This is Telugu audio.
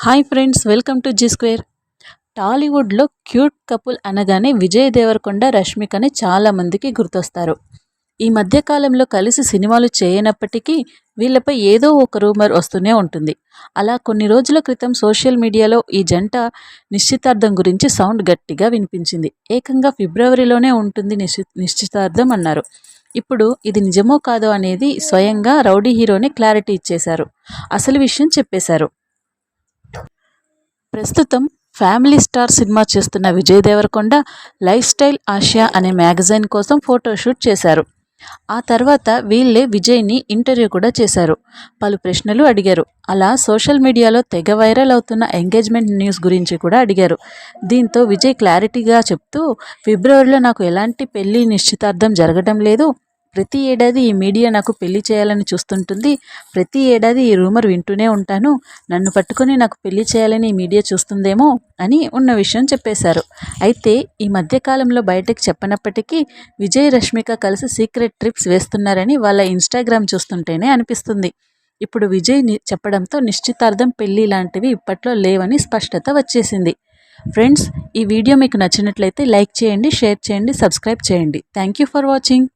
Hi friends, welcome to Zee square. టాలీవుడ్లో క్యూట్ కపుల్ అనగానే విజయ్ దేవరకొండ, రష్మికని చాలామందికి గుర్తొస్తారు. ఈ మధ్యకాలంలో కలిసి సినిమాలు చేయనప్పటికీ వీళ్ళపై ఏదో ఒక రూమర్ వస్తూనే ఉంటుంది. అలా కొన్ని రోజుల క్రితం సోషల్ మీడియాలో ఈ జంట నిశ్చితార్థం గురించి సౌండ్ గట్టిగా వినిపించింది. ఏకంగా ఫిబ్రవరిలోనే ఉంటుంది నిశ్చితార్థం అన్నారు. ఇప్పుడు ఇది నిజమో కాదో అనేది స్వయంగా రౌడీ హీరోనే క్లారిటీ ఇచ్చేశారు. అసలు విషయం చెప్పేశారు. ప్రస్తుతం ఫ్యామిలీ స్టార్ సినిమా చేస్తున్న Vijay Devarakonda lifestyle Asia అనే మ్యాగజైన్ కోసం ఫోటోషూట్ చేశారు. ఆ తర్వాత వీళ్ళే విజయ్ని ఇంటర్వ్యూ కూడా చేశారు. పలు ప్రశ్నలు అడిగారు. అలా సోషల్ మీడియాలో తెగ వైరల్ అవుతున్న ఎంగేజ్మెంట్ న్యూస్ గురించి కూడా అడిగారు. దీంతో విజయ్ క్లారిటీగా చెప్తూ, ఫిబ్రవరిలో నాకు ఎలాంటి పెళ్లి నిశ్చితార్థం జరగడం లేదు. ప్రతి ఏడాది ఈ మీడియా నాకు పెళ్లి చేయాలని చూస్తుంటుంది. ప్రతి ఏడాది ఈ రూమర్ వింటూనే ఉంటాను. నన్ను పట్టుకొని నాకు పెళ్లి చేయాలని ఈ మీడియా చూస్తుందేమో అని ఉన్న విషయం చెప్పేశారు. అయితే ఈ మధ్యకాలంలో బయటకు చెప్పనప్పటికీ విజయ్, రష్మిక కలిసి సీక్రెట్ ట్రిప్స్ వేస్తున్నారని వాళ్ళ ఇన్స్టాగ్రామ్ చూస్తుంటేనే అనిపిస్తుంది. ఇప్పుడు విజయ్ చెప్పడంతో నిశ్చితార్థం, పెళ్లి లాంటివి ఇప్పట్లో లేవని స్పష్టత వచ్చేసింది. ఫ్రెండ్స్, ఈ వీడియో మీకు నచ్చినట్లయితే లైక్ చేయండి, షేర్ చేయండి, సబ్స్క్రైబ్ చేయండి. Thank you for watching.